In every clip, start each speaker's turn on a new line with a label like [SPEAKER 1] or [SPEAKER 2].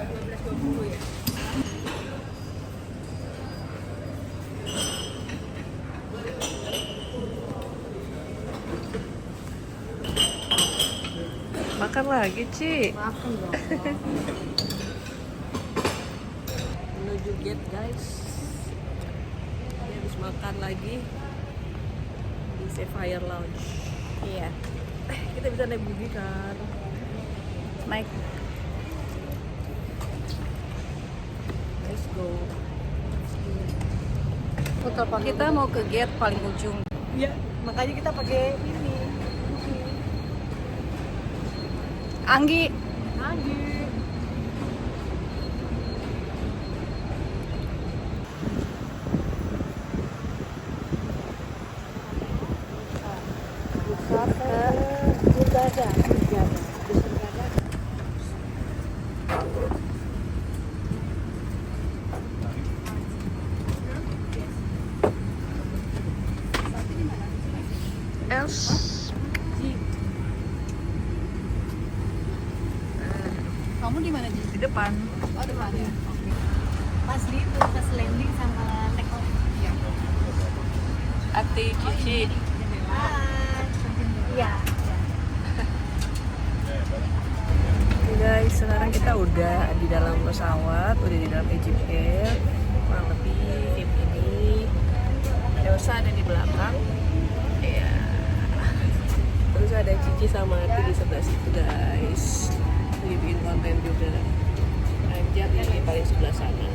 [SPEAKER 1] 15.20 ya.
[SPEAKER 2] Makan lagi, Ci.
[SPEAKER 1] Makan dong.
[SPEAKER 2] Menuju gate, guys. Ini habis makan lagi di Sapphire Lounge.
[SPEAKER 1] Iya.
[SPEAKER 2] Kita bisa naik buggy kan?
[SPEAKER 1] Naik.
[SPEAKER 2] Let's go.
[SPEAKER 1] Kita mau ke gate paling ujung.
[SPEAKER 2] Iya, makanya kita pakai ini.
[SPEAKER 1] Anggi. Kamu di mana, Ji?
[SPEAKER 2] Di depan.
[SPEAKER 1] Oh, depan ya. Oke. Pas di itu, pas landing sama take off. Iya.
[SPEAKER 2] Ati, Cici.
[SPEAKER 1] Hai. Iya.
[SPEAKER 2] Guys, sekarang kita udah di dalam pesawat, udah di dalam Egypt Air. Kurang lebih tim ini Elsa ada di belakang. Iya. Terus ada Cici sama Ati di sebelah situ, guys. Lagi bikin konten juga. Anjat di paling sebelah sana.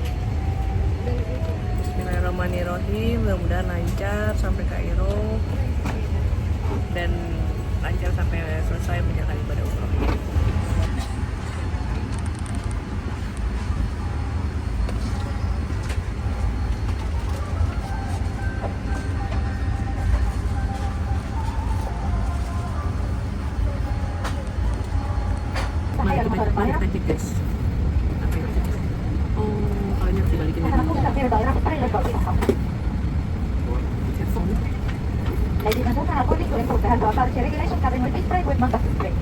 [SPEAKER 2] Bismillahirrahmanirrahim. Mudah-mudahan lancar sampai Kairo dan lancar sampai selesai menjalankan ibadah umroh. Balik kita cek, guys. Apa yang kita cek? Oh, kalau ini harus dibalikin lagi.
[SPEAKER 3] Ladies and gentlemen, according to import the authority regulation, cabin will be sprayed with Manta spray.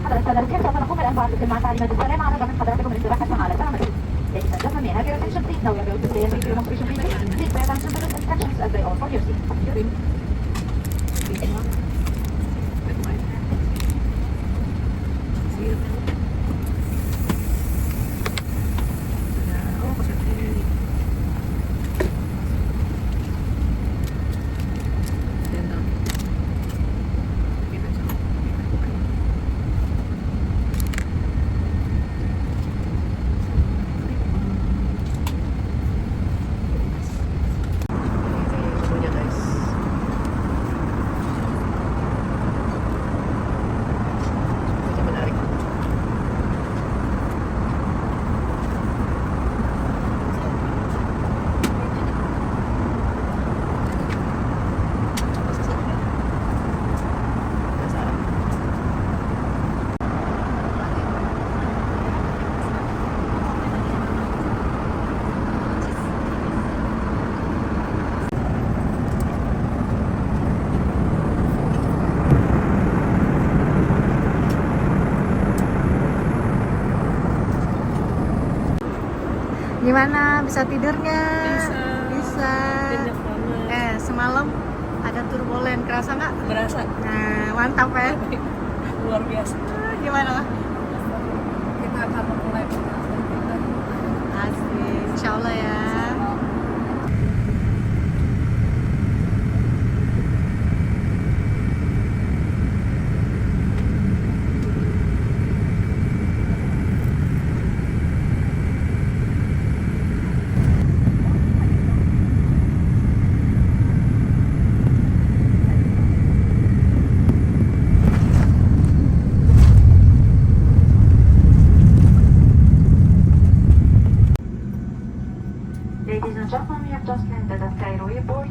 [SPEAKER 3] حضرتك كيف سوف نقوم الآن بتلك تعليمات السلام على ضمن حضراتكم الاستراحة على تعمل. Ladies and gentlemen, have your attention please. Now we are going to play a video demonstration video. Please pay attention to the instructions as they are for your seat.
[SPEAKER 1] Gimana? Bisa tidurnya? Bisa.
[SPEAKER 2] Banyak banget.
[SPEAKER 1] Semalam ada turbulen, kerasa nggak?
[SPEAKER 2] Berasa
[SPEAKER 1] Nah, mantap ya.
[SPEAKER 2] luar biasa.
[SPEAKER 1] Gimana?
[SPEAKER 2] Kita akan memulai perjalanan kita.
[SPEAKER 1] Asik, insya Allah ya.
[SPEAKER 3] Ladies and gentlemen, we have just landed at Cairo Airport.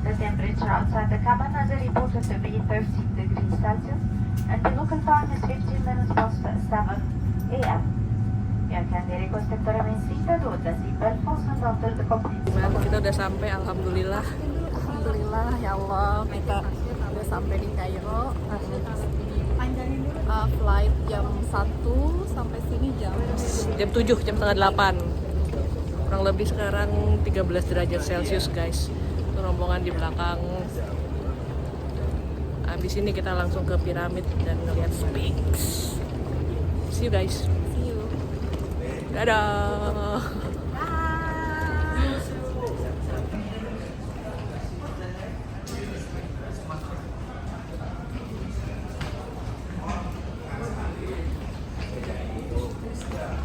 [SPEAKER 3] The temperature outside the cabin is reported to be 13 degrees Celsius, and the local time is 15 minutes past 7 a.m. We are attende ricostruttora mensita dota seatbelt fastened after the complete.
[SPEAKER 2] Well, kita udah sampai, alhamdulillah. Alhamdulillah, ya Allah, kita udah sampai di Kairo.
[SPEAKER 1] Panjangin dulu.
[SPEAKER 2] Flight jam 1 sampai sini jam 7, jam setengah 8. Kurang lebih sekarang 13 derajat Celcius, guys. Itu rombongan di belakang. Habis ini kita langsung ke piramid dan ngeliat Sphinx. See you guys. See you. Dadah.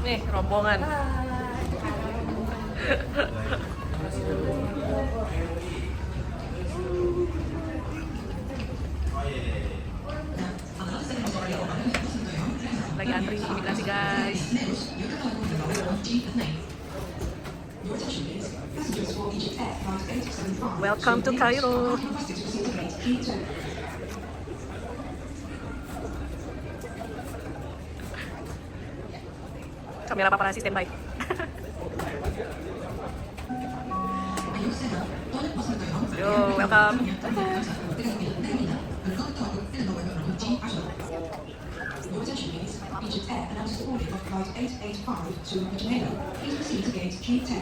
[SPEAKER 2] Nih rombongan. Lagi antri imigrasi, guys. Welcome to Cairo. Kamera paparazzi standby. Yo, welcome.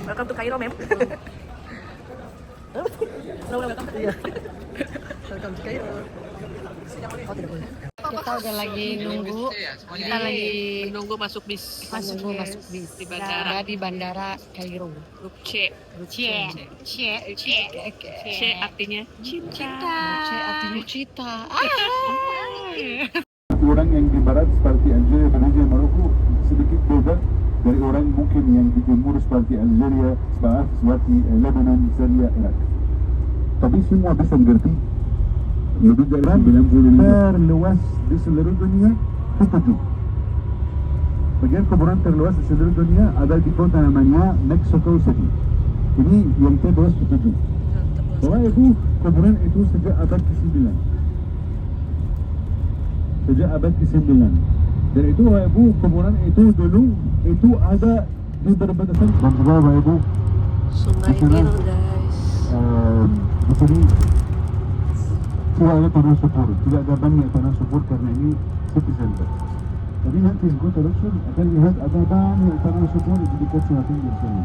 [SPEAKER 2] Welcome to Cairo, ma'am. Welcome to Cairo.
[SPEAKER 1] Kita udah lagi nunggu. Kita lagi
[SPEAKER 2] nunggu masuk bis.
[SPEAKER 1] masuk bis
[SPEAKER 2] Di bandara.
[SPEAKER 1] di bandara Kairo.
[SPEAKER 2] Grup C. C artinya cinta.
[SPEAKER 1] C artinya cinta.
[SPEAKER 4] Orang yang di barat seperti Algeria, Tunisia, Maroko sedikit beda dari orang mungkin yang di timur seperti Algeria, seperti Lebanon, Syria, Irak. Tapi semua bisa mengerti. Lebih dari terluas di seluruh dunia itu 7. Bagian kuburan terluas di seluruh dunia ada di kota namanya Mexico City. Ini yang terluas ke 7. Bahwa itu kuburan itu sejak abad ke-9. Sejak abad ke-9. Dan itu Bapak Ibu, kuburan itu dulu itu ada di perbatasan. Dan juga Bapak Ibu,
[SPEAKER 2] Sungai Nil, guys.
[SPEAKER 4] di sini tidak ada tanah subur, tidak ada banyak tanah subur karena ini city center. Tapi nanti yang kota Luxor akan lihat ada banyak tanah subur di dekat sungai pinggir sini.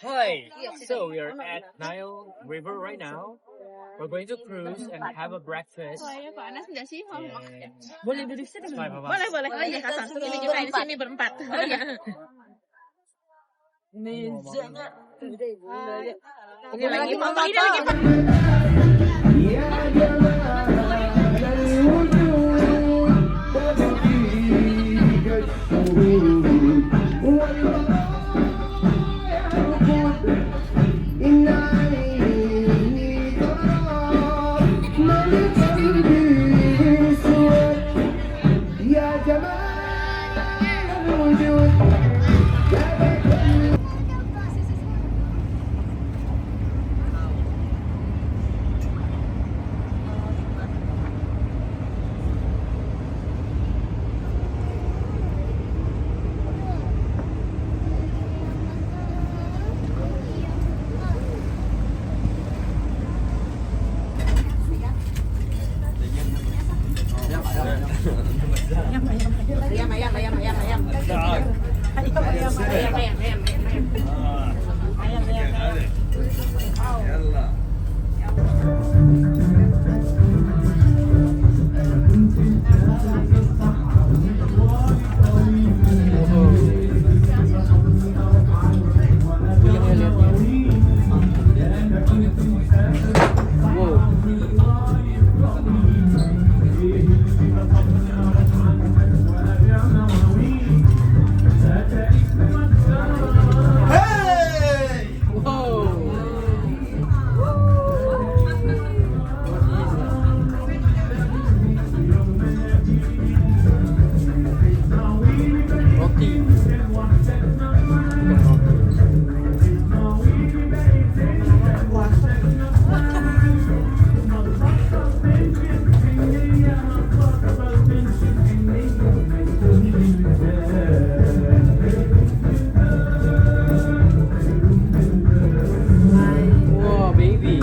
[SPEAKER 5] Hi, so we are at Nile River right now. We're going to cruise and have a breakfast.
[SPEAKER 1] Panas nggak sih?
[SPEAKER 5] Boleh duduk sini.
[SPEAKER 1] Boleh. Oh iya, satu ini juga di sini berempat. Oh iya. Ini lagi foto.
[SPEAKER 6] يا جمال
[SPEAKER 2] Wow, baby.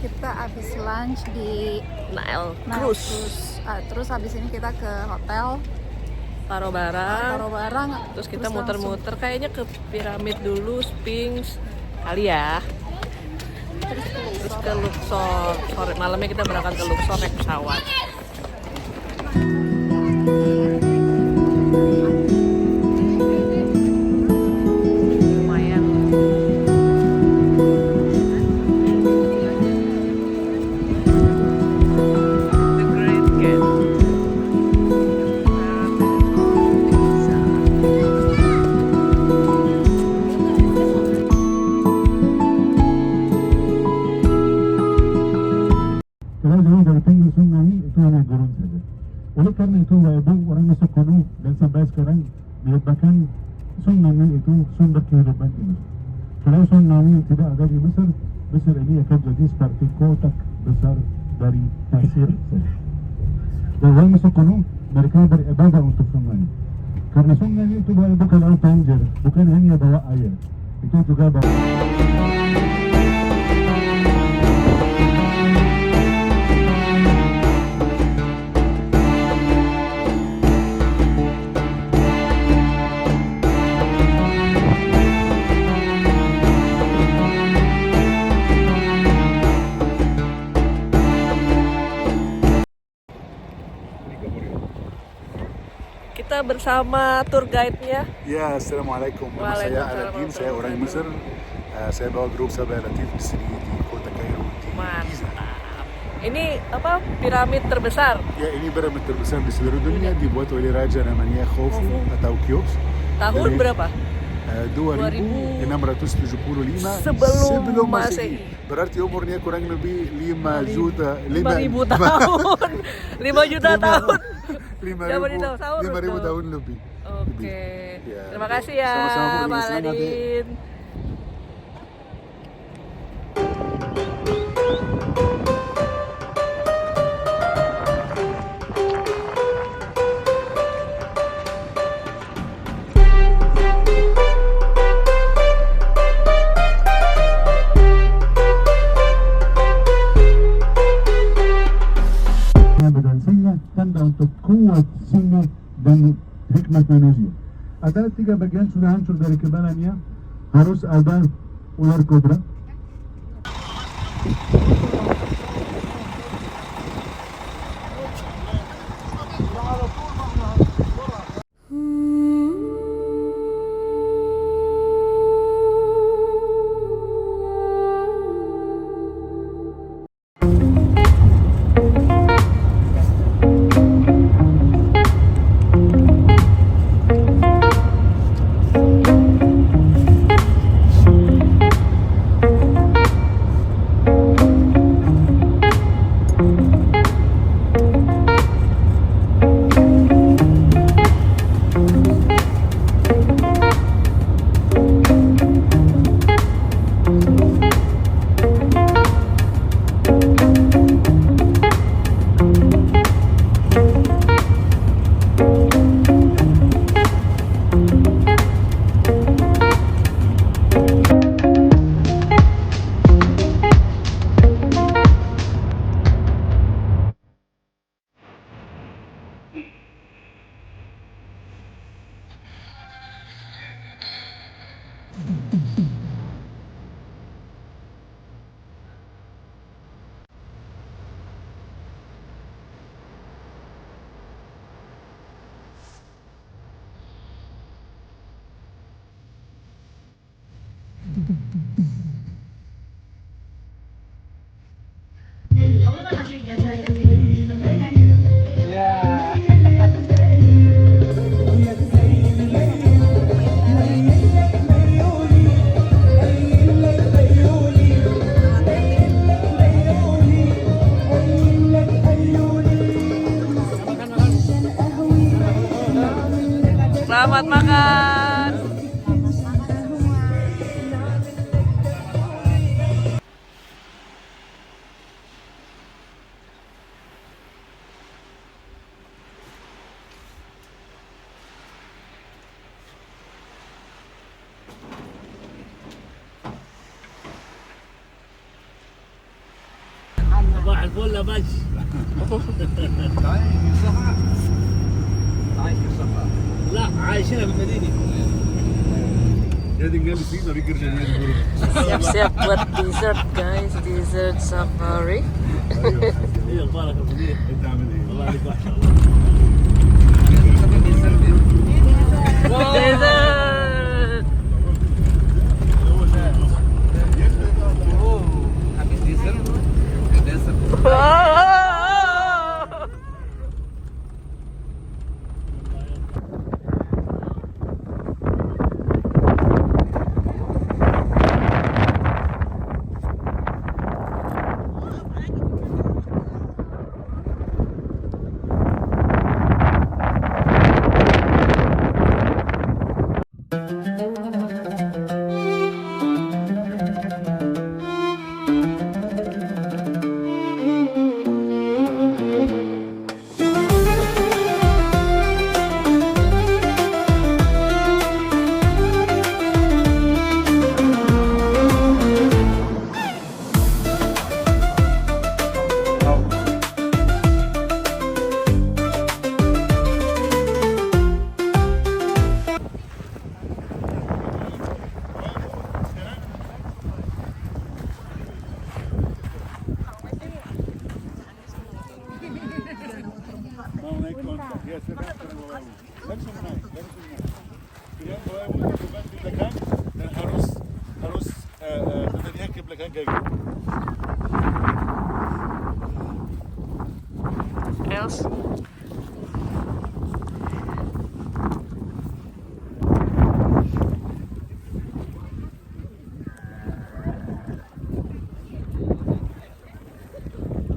[SPEAKER 6] Kita habis lunch di
[SPEAKER 2] Nile
[SPEAKER 6] Nile
[SPEAKER 2] Cruise.
[SPEAKER 6] Cruise. Terus habis ini kita ke hotel,
[SPEAKER 2] Taruh barang.
[SPEAKER 6] taruh barang.
[SPEAKER 2] Terus kita
[SPEAKER 6] langsung-
[SPEAKER 2] muter-muter kayaknya ke piramid dulu, Sphinx kali ya. Terus ke Luxor. Sore malamnya kita berangkat ke Luxor naik pesawat. Lumayan. The Great Gate.
[SPEAKER 4] Kalau jauh dari pinggir sungai itu hanya gurun saja. Oleh karena itu Bapak Ibu, orang Mesir kuno dan sampai sekarang merupakan sungai itu sumber kehidupan di Mesir. Kalau sungai tidak ada di Mesir, Mesir ini akan jadi seperti kotak besar dari pasir saja. Dan orang Mesir kuno mereka beribadah untuk sungai. Karena sungai itu Bapak Ibu kalau banjir bukan hanya bawa air, itu juga bawa
[SPEAKER 2] Kita bersama tour guide-nya.
[SPEAKER 7] Ya, Assalamualaikum. Nama saya Aladin, saya orang Mesir. Saya bawa grup Sabah Latif di sini di kota Kairo di Giza.
[SPEAKER 2] Mantap. Ini apa piramid terbesar?
[SPEAKER 7] Ya, ini piramid terbesar di seluruh dunia dibuat oleh raja namanya Khufu atau Cheops.
[SPEAKER 2] Tahun
[SPEAKER 7] Dari,
[SPEAKER 2] berapa?
[SPEAKER 7] 2675
[SPEAKER 2] Sebelum Masehi.
[SPEAKER 7] Berarti umurnya kurang lebih 5 juta
[SPEAKER 2] 5.000 tahun. 5 juta tahun.
[SPEAKER 7] 5.000 tahun lebih.
[SPEAKER 2] Oke.
[SPEAKER 7] Ya.
[SPEAKER 2] Terima kasih ya,
[SPEAKER 7] Sama-sama, Bu.
[SPEAKER 2] Pak
[SPEAKER 7] Selamat ya.
[SPEAKER 2] Aladin.
[SPEAKER 4] dan singa tanda untuk kuat singa dan hikmat manusia. Ada 3 bagian sudah hancur dari kebalannya, harus ada ular kobra.
[SPEAKER 2] Selamat makan.
[SPEAKER 5] صباح الفل يا باشا. لا عايشين في المدينة.
[SPEAKER 7] Ya tinggal di sini tapi kerjanya di Gurun.
[SPEAKER 2] Siap-siap buat dessert guys, dessert safari.
[SPEAKER 5] ايه اخبارك يا مدير؟
[SPEAKER 7] انت عامل ايه؟
[SPEAKER 5] الله عليك ما شاء الله.
[SPEAKER 2] Dessert. Wow.
[SPEAKER 7] Mau naik kontak, ya sekarang langsung naik. Kemudian bawa motor depan di belakang dan harus bertanya ke belakang kayak gitu.
[SPEAKER 2] Els.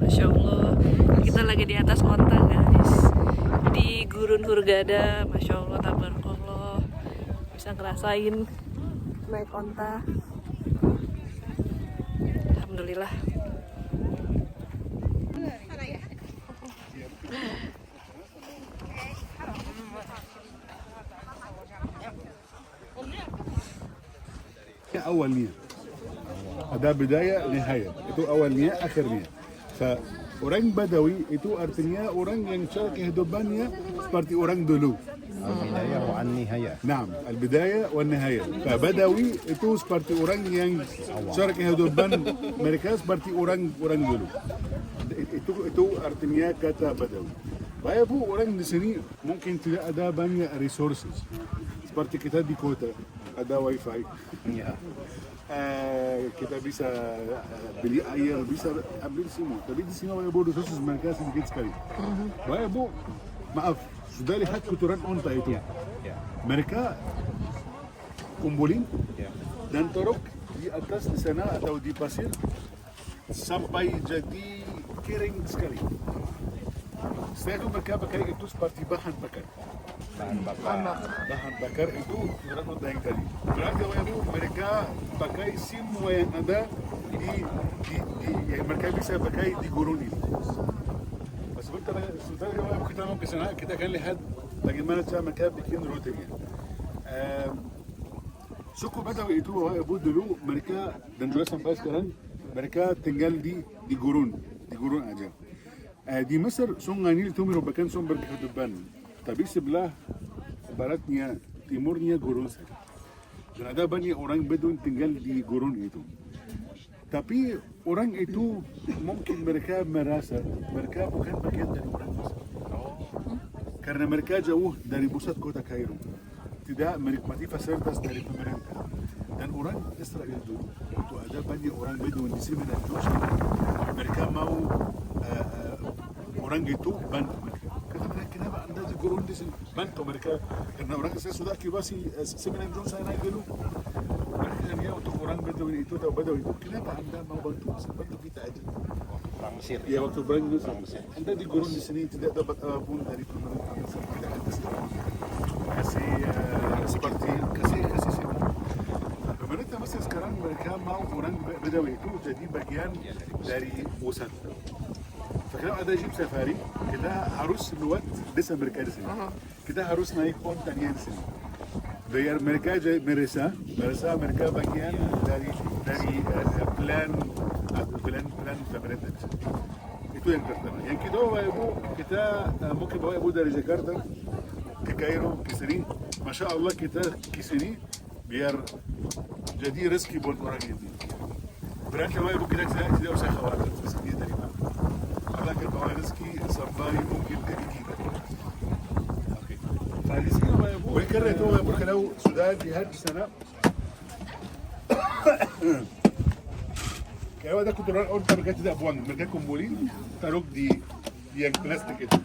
[SPEAKER 2] Masya Allah, kita lagi di atas onta guys, di Gurun Hurghada. Masya Allah, tabarakallah, bisa ngerasain naik onta. Alhamdulillah.
[SPEAKER 7] أول نية ada بداية نهاية itu awal niat akhir niat. Orang Badawi itu artinya orang yang cara kehidupannya seperti orang dulu.
[SPEAKER 8] البداية والنهاية.
[SPEAKER 7] نعم البداية والنهاية. فبدوي itu seperti orang yang cara kehidupan mereka seperti orang dulu. Itu artinya kata Badawi. Banyak orang di sini mungkin tidak ada banyak resources. Seperti kita di kota ada wifi.
[SPEAKER 8] Ya.
[SPEAKER 7] Kita bisa beli air, bisa ambil semua. Tapi di sini banyak resources mereka sedikit sekali. Banyak maaf, sudah lihat kotoran onta itu.
[SPEAKER 8] Ya.
[SPEAKER 7] Mereka kumpulin
[SPEAKER 8] Ya.
[SPEAKER 7] dan taruh di atas di sana atau di pasir sampai jadi kering sekali. Setelah itu mereka pakai itu seperti bahan bakar. Bahan bakar itu kotoran onta yang tadi. Berarti mereka pakai semua yang ada yang mereka bisa pakai di gurun ini. Sebentar kita mau ke sana, kita akan lihat bagaimana cara mereka bikin rotinya. Suku Badawi itu dulu mereka dan juga sampai sekarang mereka tinggal di gurun aja. Di Mesir Sungai Nil itu merupakan sumber kehidupan, tapi sebelah baratnya, timurnya gurun saja. Dan ada banyak orang Bedouin tinggal di gurun itu. Tapi orang itu mungkin mereka merasa mereka bukan bagian dari orang Mesir. Karena mereka jauh dari pusat kota Kairo. Tidak menikmati fasilitas dari pemerintah. Dan orang Israel dulu itu ada banyak orang Bedouin di sini dan Josh mereka mau orang itu bantu mereka. Kata mereka kenapa anda di gurun di sini bantu mereka karena orang Israel sudah akibasi Seminar John saya naik dulu. Mereka hanya untuk orang Bedouin itu atau Badawi itu kenapa anda mau bantu kita aja.
[SPEAKER 8] Perang Mesir.
[SPEAKER 7] Ya waktu perang Mesir. Anda di gurun di sini tidak dapat apapun dari pemerintah Mesir tidak ada kasih seperti kasih sini. Pemerintah Mesir sekarang mereka mau orang Badawi itu jadi bagian dari pusat. Sekarang ada jeep safari, kita harus lewat desa mereka di sini. Kita harus naik pom tanian di sini. Biar mereka merasa mereka bagian dari plan pemerintah. Itu yang pertama. Yang kedua, Bapak Ibu, kita mungkin Bapak Ibu dari Jakarta ke Kairo, ke sini. Masya Allah kita ke sini biar jadi rezeki buat orang ini. Berarti Bapak Ibu kita tidak usah khawatir rezeki dari mana. Allah akan bawa rezeki sampai mungkin ke kita. Oke. Di sini Bapak Ibu, karena itu Bapak Ibu kalau sudah lihat di sana kalau ada kotoran orang mereka tidak buang, mereka kumpulin, taruh di yang plastik itu.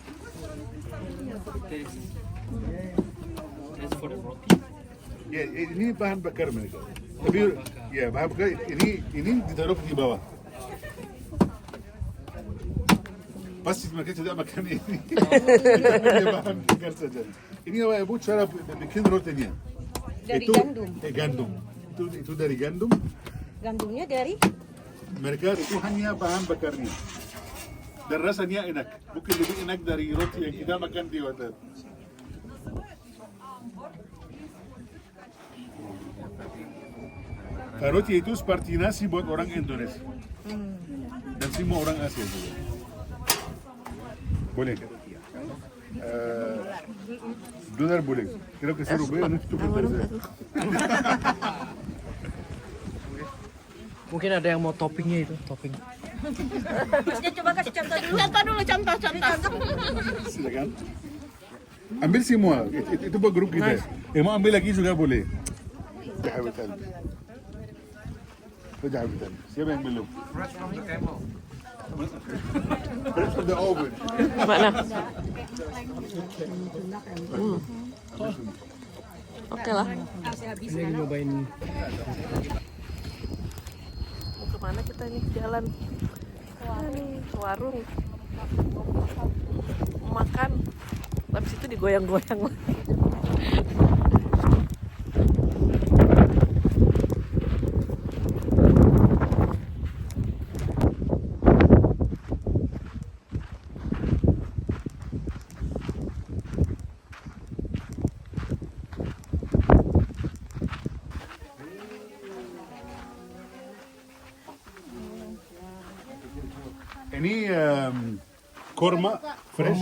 [SPEAKER 7] Ya, ini bahan bakar mereka. Tapi ya bahan bakar ini ditaruh di bawah. Pasti mereka tidak makan ini. Ini bahan bakar saja. Ini Bapak Ibu cara bikin rotinya.
[SPEAKER 1] Dari
[SPEAKER 7] itu,
[SPEAKER 1] gandum.
[SPEAKER 7] Gandum. Itu dari gandum.
[SPEAKER 1] Gandumnya dari
[SPEAKER 7] Mereka itu hanya bahan bakarnya dan rasanya enak, mungkin lebih enak dari roti yang kita makan di hotel. Roti itu seperti nasi buat orang Indonesia dan semua orang Asia juga. Boleh? Dolar boleh. Kira kasih rupiah nanti tukar saya.
[SPEAKER 2] Mungkin ada yang mau toppingnya itu, topping.
[SPEAKER 1] coba kasih contoh
[SPEAKER 7] Silakan. Ambil semua, itu buat grup kita. Mau ambil lagi juga boleh. Jahabitan. Jahabitan. Siapa yang belum? Fresh from the oven.
[SPEAKER 2] Mana? Oke lah. Mau kemana kita nih jalan? Ke warung. Makan. Habis itu digoyang-goyang.
[SPEAKER 7] Ini korma fresh.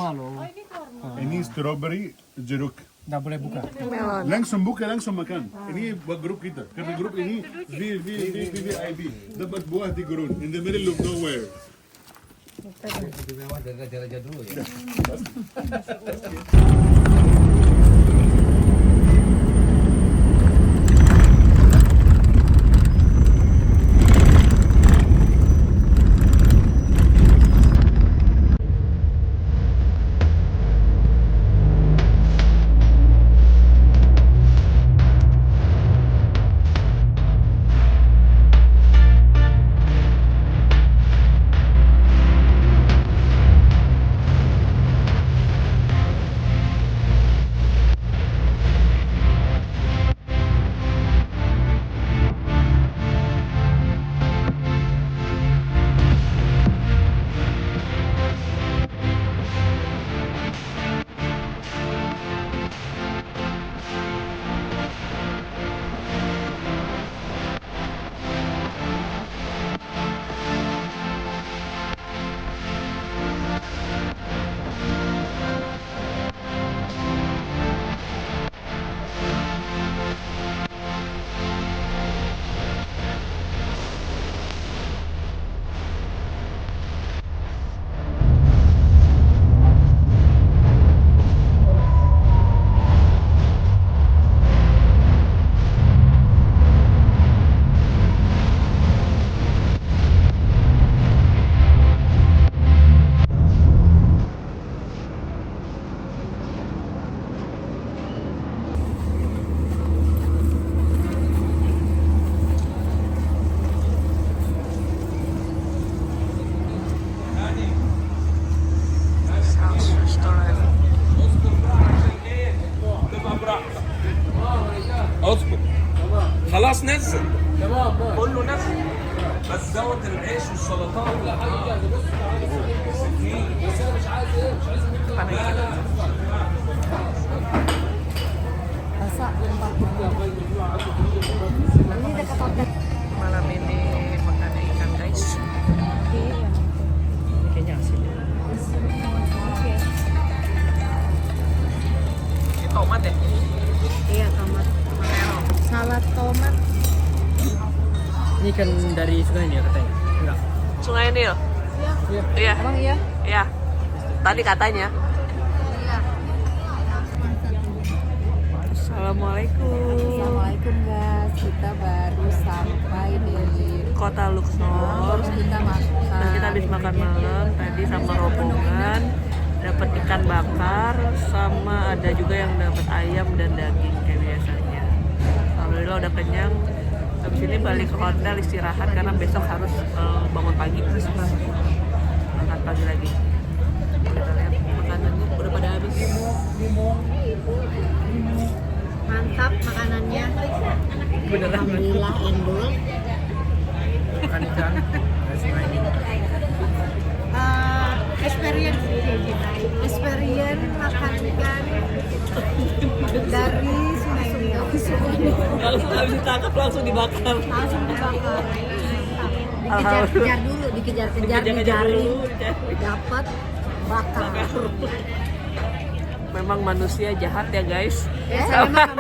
[SPEAKER 7] Ini strawberry jeruk.
[SPEAKER 5] Nggak boleh buka.
[SPEAKER 7] Langsung buka, langsung makan. Ini buat grup kita. Karena grup ini VVIP. Dapat buah di gurun. In the middle of nowhere.
[SPEAKER 9] خلاص نزل قول له نزل بس زود العيش والسلطات
[SPEAKER 2] Malam ini makan ikan guys. Ini kayaknya asin. Ini tomat ya?
[SPEAKER 1] Iya, tomat. Salad tomat.
[SPEAKER 5] Ini kan dari sungai ya katanya? Enggak.
[SPEAKER 2] Sungai Nil. Iya.
[SPEAKER 6] Emang iya?
[SPEAKER 2] Iya. Tadi katanya. Assalamualaikum.
[SPEAKER 6] Assalamualaikum guys, kita baru sampai di
[SPEAKER 2] Kota Luxor.
[SPEAKER 6] terus kita masuk
[SPEAKER 2] Dan kita habis makan malam tadi sama rombongan. Dapat ikan bakar sama ada juga yang dapat ayam dan daging kayak biasanya. Alhamdulillah udah kenyang. Habis ini balik ke hotel istirahat karena besok harus bangun pagi. Makan pagi lagi. Kita lihat makanannya udah pada habis.
[SPEAKER 1] Mantap makanannya.
[SPEAKER 2] Beneran.
[SPEAKER 1] Alhamdulillah endul.
[SPEAKER 5] Makan ikan dari sungai ini.
[SPEAKER 1] Experience makan ikan dari Sungai Nil.
[SPEAKER 2] Langsung habis ditangkap langsung dibakar.
[SPEAKER 1] Langsung dibakar. Dikejar-kejar dulu, dikejar-kejar, dijaring, dapat bakar.
[SPEAKER 2] Memang manusia jahat ya guys.
[SPEAKER 1] Saya makan.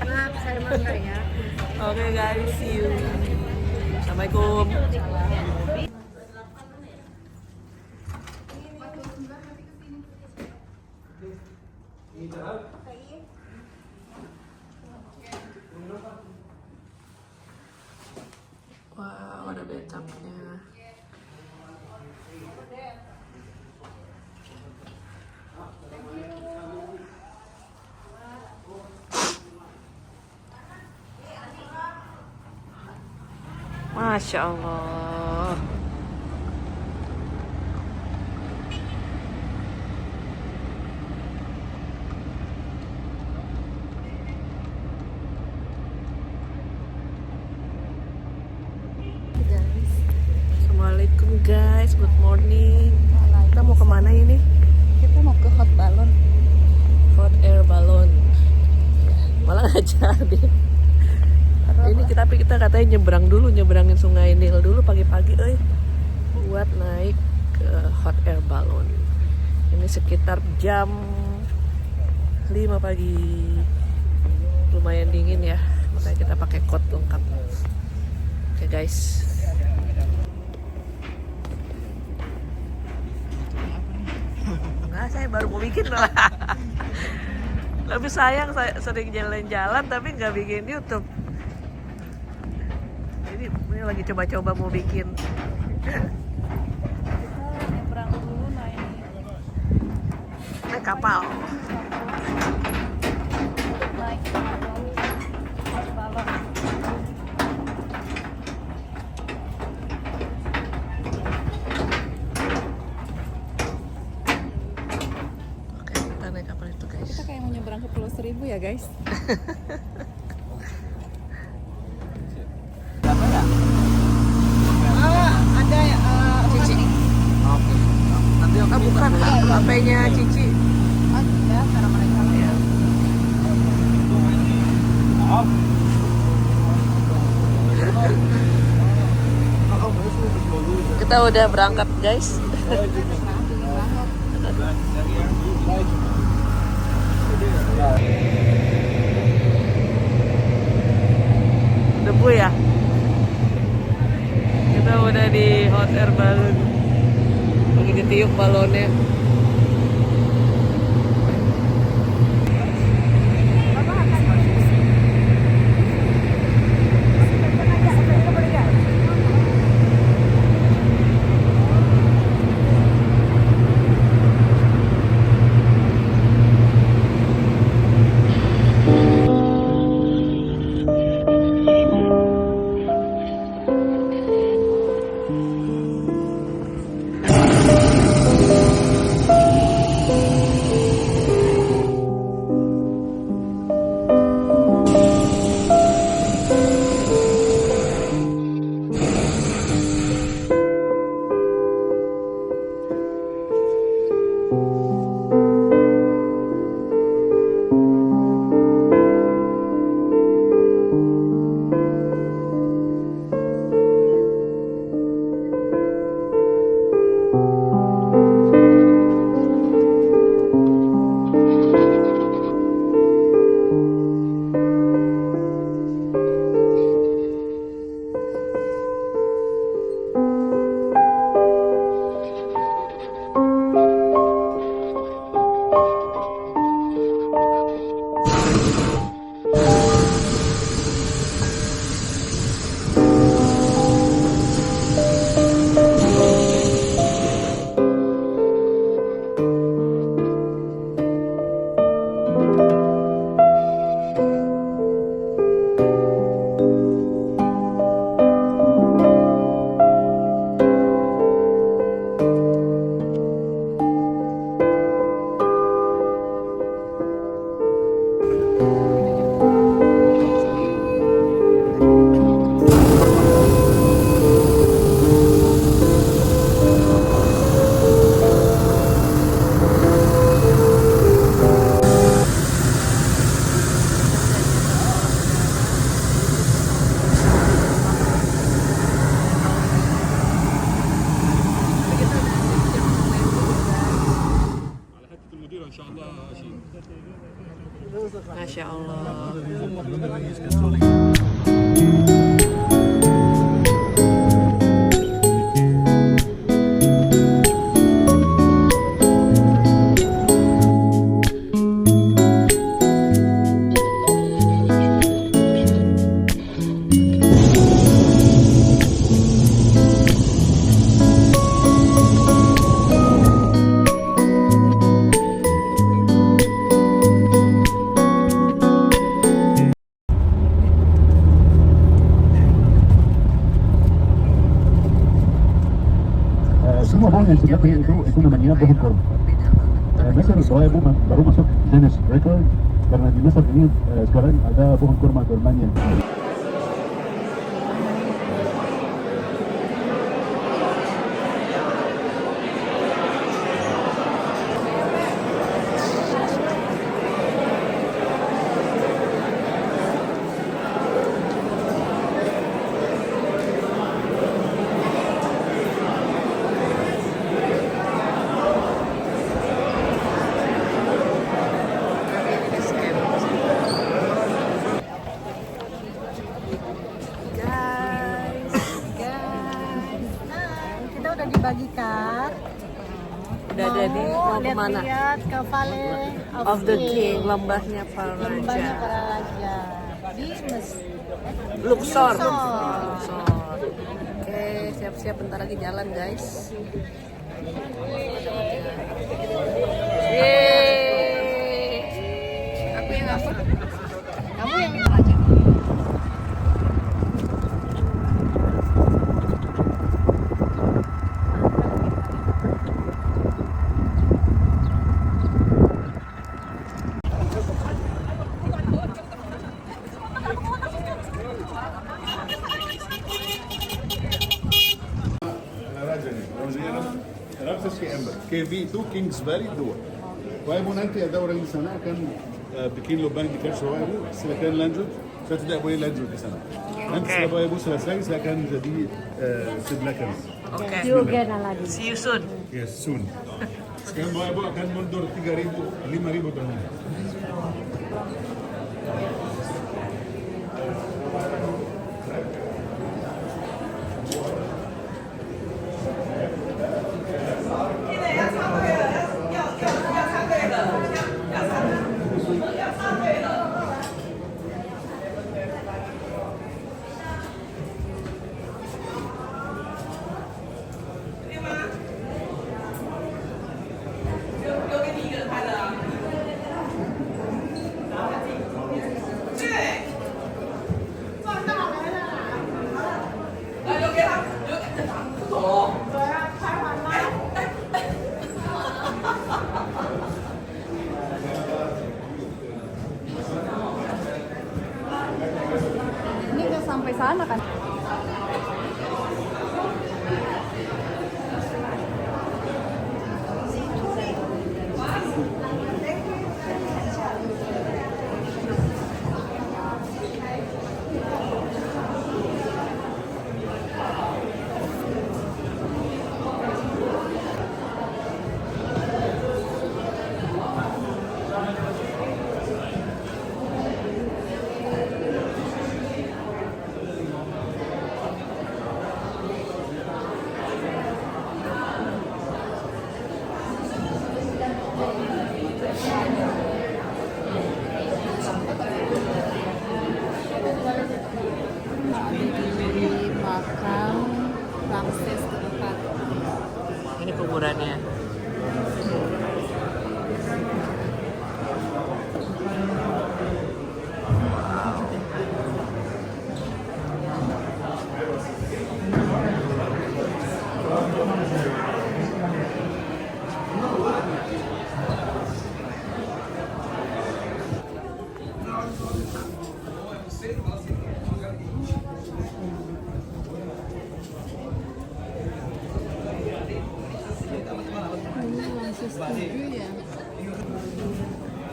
[SPEAKER 1] Maaf, saya makan ya.
[SPEAKER 2] Oke guys, see you. Assalamualaikum. Wow, ada becaknya. Masya Allah. Assalamualaikum guys, good morning. Kita mau kemana ini?
[SPEAKER 6] Kita mau ke hot balloon.
[SPEAKER 2] Hot air balloon. Malah nggak jadi. Ini kita katanya nyebrangin Sungai Nil dulu pagi-pagi, buat naik ke hot air balloon. Ini sekitar jam 5 pagi. Lumayan dingin ya, makanya kita pakai coat lengkap. Oke guys. Enggak, saya baru mau bikin lah. Lebih sayang saya sering jalan-jalan tapi nggak bikin YouTube. Ini lagi coba-coba mau bikin. Naik kapal. Oke, kita naik kapal itu guys.
[SPEAKER 6] Kita kayak mau nyebrang ke Pulau Seribu ya guys.
[SPEAKER 2] Bukan HP-nya Cici.
[SPEAKER 6] Ya, cara mereka.
[SPEAKER 2] Ya. Kita udah berangkat guys. Debu ya. Kita udah di hot air balloon. Lagi ditiup balonnya.
[SPEAKER 4] Semua pohon yang sebelah kiri itu namanya pohon kurma. Mesir Sohaib baru masuk Guinness Record karena di Mesir ini sekarang ada pohon kurma terbanyak.
[SPEAKER 1] Kita udah dibagi card.
[SPEAKER 2] Udah ada di mau kemana?
[SPEAKER 1] Lihat ke Valley
[SPEAKER 2] Of the King, lembahnya para
[SPEAKER 1] Lembahnya
[SPEAKER 2] raja.
[SPEAKER 1] para raja di
[SPEAKER 2] Luxor.
[SPEAKER 1] Luxor.
[SPEAKER 2] Oke, siap-siap bentar lagi jalan guys. Yeay. Aku yang apa?
[SPEAKER 1] Kamu yang raja.
[SPEAKER 7] Ramses ke Ember, KV2 Kings Valley 2. Wahai nanti ada orang di sana akan bikin lubang di Kershawaibu, silakan lanjut. Saya tidak boleh lanjut di sana. Nanti setelah Bapak Ibu selesai, silakan jadi sebelah kanan.
[SPEAKER 2] Oke. See you soon.
[SPEAKER 7] Yes, soon. Sekarang Bapak Ibu akan mundur 3.000, 5.000 tahun.
[SPEAKER 6] Ini udah sampai sana kan? Di makam Ramses keempat.
[SPEAKER 2] Ini kuburannya.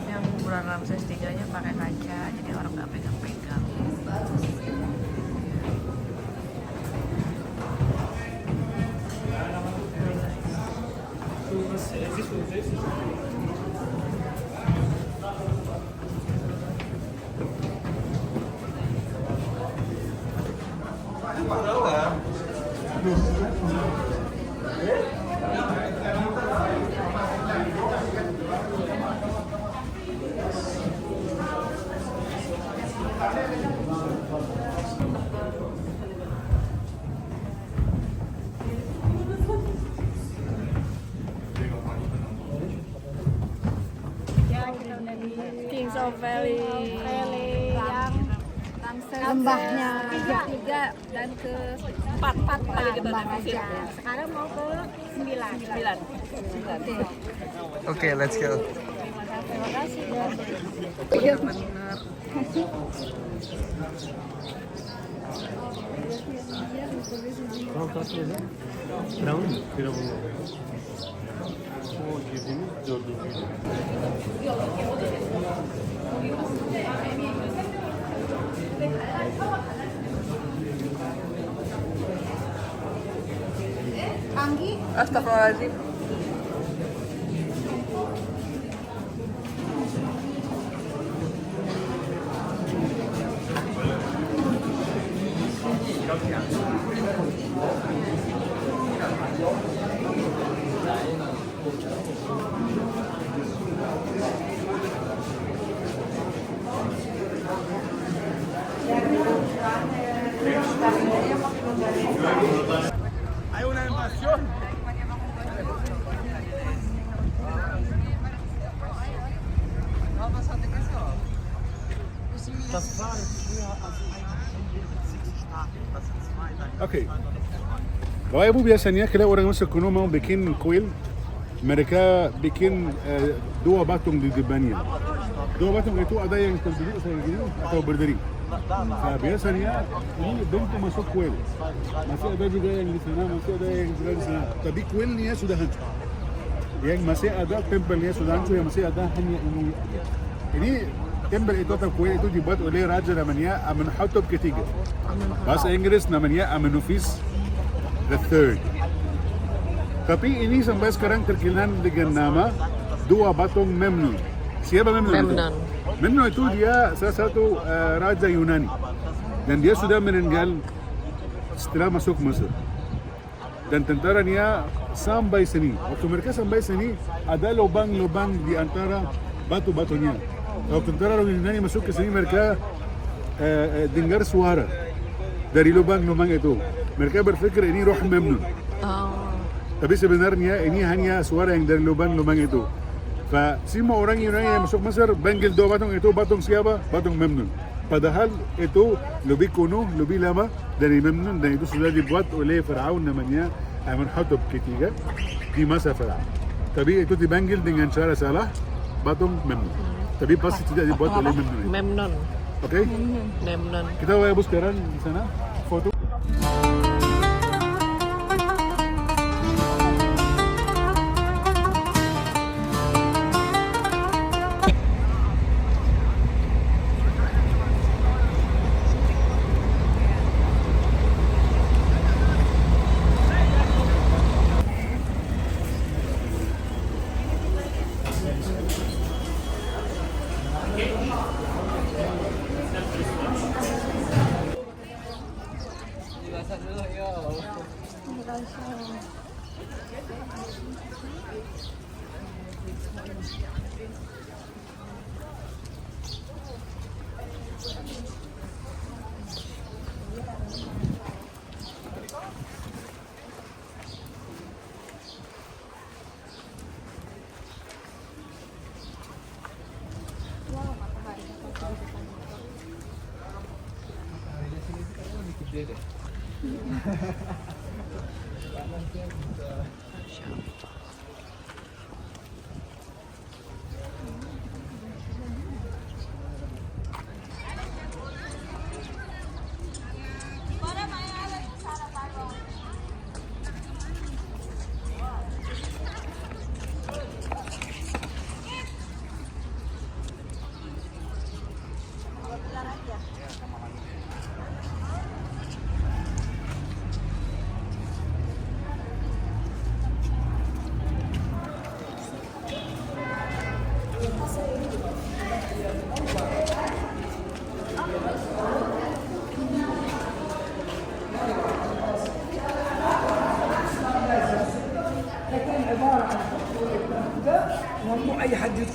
[SPEAKER 2] Yang kuburan Ramses III-nya pakai kaca, jadi orang nggak pegang-pegang. Kings of Valley
[SPEAKER 6] yang lembahnya tiga dan ke
[SPEAKER 2] empat kali kita
[SPEAKER 6] lembah
[SPEAKER 2] naik
[SPEAKER 6] aja. Sekarang mau ke 9.
[SPEAKER 2] 9.
[SPEAKER 10] Oke, let's go.
[SPEAKER 6] Terima kasih.
[SPEAKER 2] Iya benar.
[SPEAKER 6] Anggi,
[SPEAKER 2] Astagfirullahaladzim.
[SPEAKER 7] Oke. Bapak Ibu biasanya kalau orang masuk kuno mau bikin kuil, mereka bikin dua batung di depannya. Dua batung itu ada yang terdiri segini atau berdiri. Nah, biasanya ini bentuk masuk kuil. Masih ada juga yang di sana, masih ada yang juga di sana. Tapi kuilnya sudah hancur. Yang masih ada tempelnya sudah hancur, yang masih ada hanya ini. Ini tempel itu atau kuil itu dibuat oleh raja namanya Amenhotep ketiga. Bahasa Inggris namanya Amenuphis the Third. Tapi ini sampai sekarang terkenal dengan nama dua batung Memnon. Siapa Memnon? Memnon itu dia salah satu raja Yunani. Dan dia sudah meninggal setelah masuk Mesir. Dan tentaranya sampai sini. Waktu mereka sampai sini ada lubang-lubang di antara batu-batunya. Waktu tentara Yunani masuk ke sini mereka dengar suara dari lubang-lubang itu. Mereka berpikir ini roh Memnon. Tapi sebenarnya ini hanya suara yang dari lubang-lubang itu. Semua orang Yunani yang masuk Mesir panggil dua batung itu batung siapa? Batung Memnon. Padahal itu lebih kuno, lebih lama dari Memnon dan itu sudah dibuat oleh Firaun namanya Amenhotep ketiga di masa Firaun. Tapi itu dipanggil dengan cara salah batung Memnon. Tapi pasti tidak dibuat oleh Memnon.
[SPEAKER 2] Memnon.
[SPEAKER 7] Oke?
[SPEAKER 2] Memnon.
[SPEAKER 7] Kita Bapak Ibu sekarang di sana foto.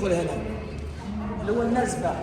[SPEAKER 9] تدخل هنا اللي هو النزبة.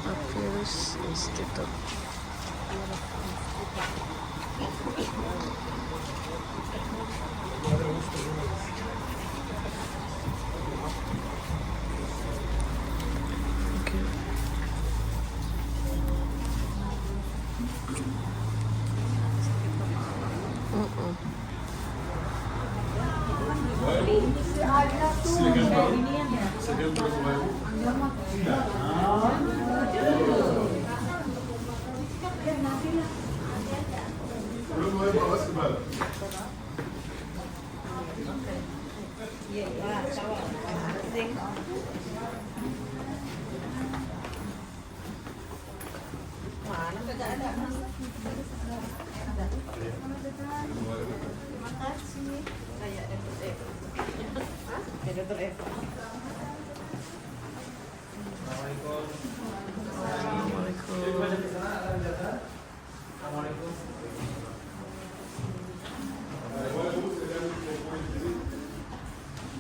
[SPEAKER 2] Papyrus Institute.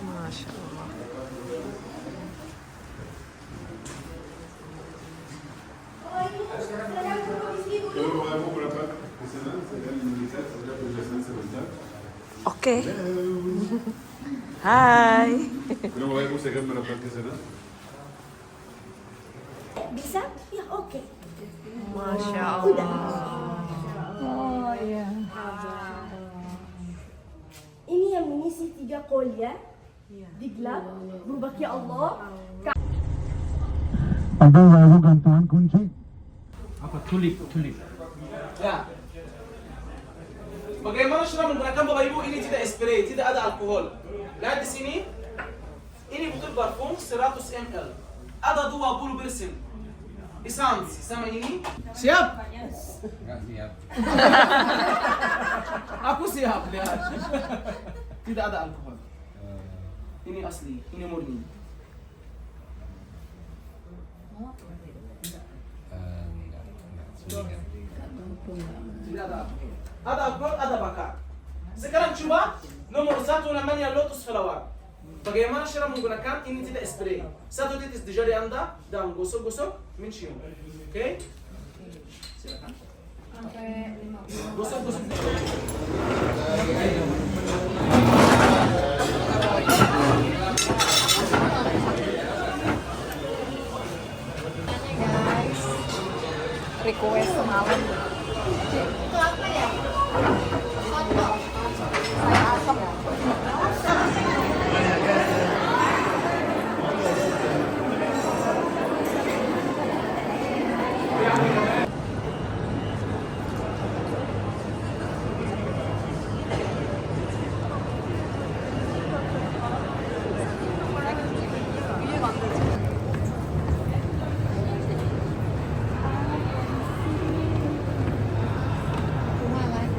[SPEAKER 2] Masya Allah. Oke. Hai.
[SPEAKER 3] Bisa? Ya oke.
[SPEAKER 2] Masya Allah.
[SPEAKER 3] Oh ya. Ini yang mengisi 3 kolya. Diklat, berubah ya Allah.
[SPEAKER 4] Ada lagu gantungan kunci.
[SPEAKER 9] Apa tulip? Ya. Bagaimana sudah menggunakan Bapak Ibu, ini tidak spray, tidak ada alkohol. Lihat di sini. Ini botol parfum 100 ml. Ada 20% essence sama ini. Siap? Enggak siap. Aku siap, lihat. Tidak ada alkohol. Ini asli, ini murni. Tidak ada alkohol. ada alkohol, ada bakar. Sekarang coba nomor 1 namanya lotus flower. Bagaimana cara menggunakan ini tidak spray. Satu titis di jari Anda dan gosok-gosok mencium. Oke? Silakan.
[SPEAKER 1] Sampai 50.
[SPEAKER 9] Gosok-gosok.
[SPEAKER 6] Guys, request semalam.
[SPEAKER 1] Itu apa ya? Soto.
[SPEAKER 6] Saya asam ya.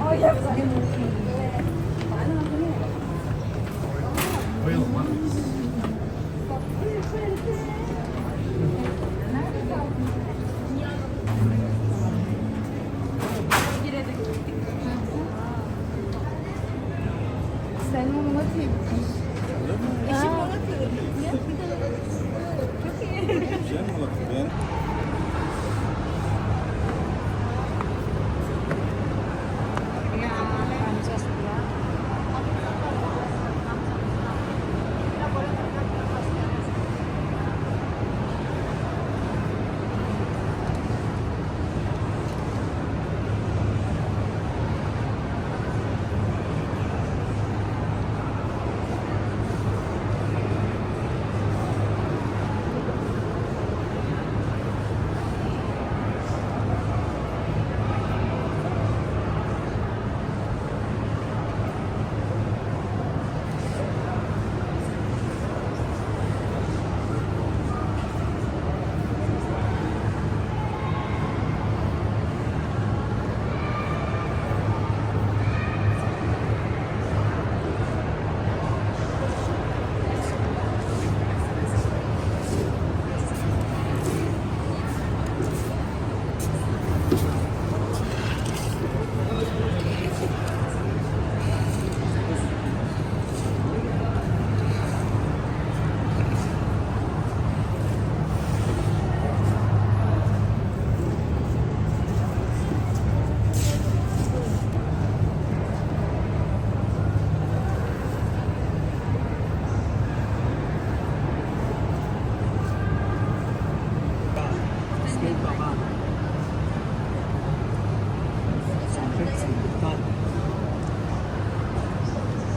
[SPEAKER 6] Oh iya, bisa dimulai. Sen onu nasıl yapıyorsun? Eşim onu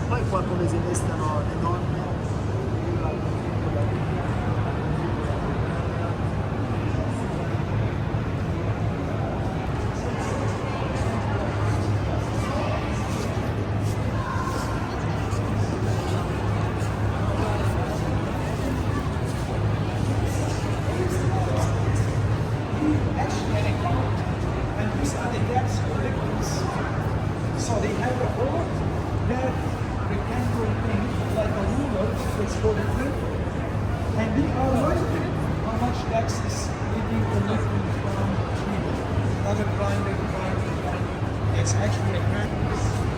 [SPEAKER 10] Poi qua come si vestano le donne? And these are the gaps for liquids. So they have a hole that rectangular thing like a ruler that's for the liquid. And we are measuring how much gas is leaving the liquid from the grinder. It's actually a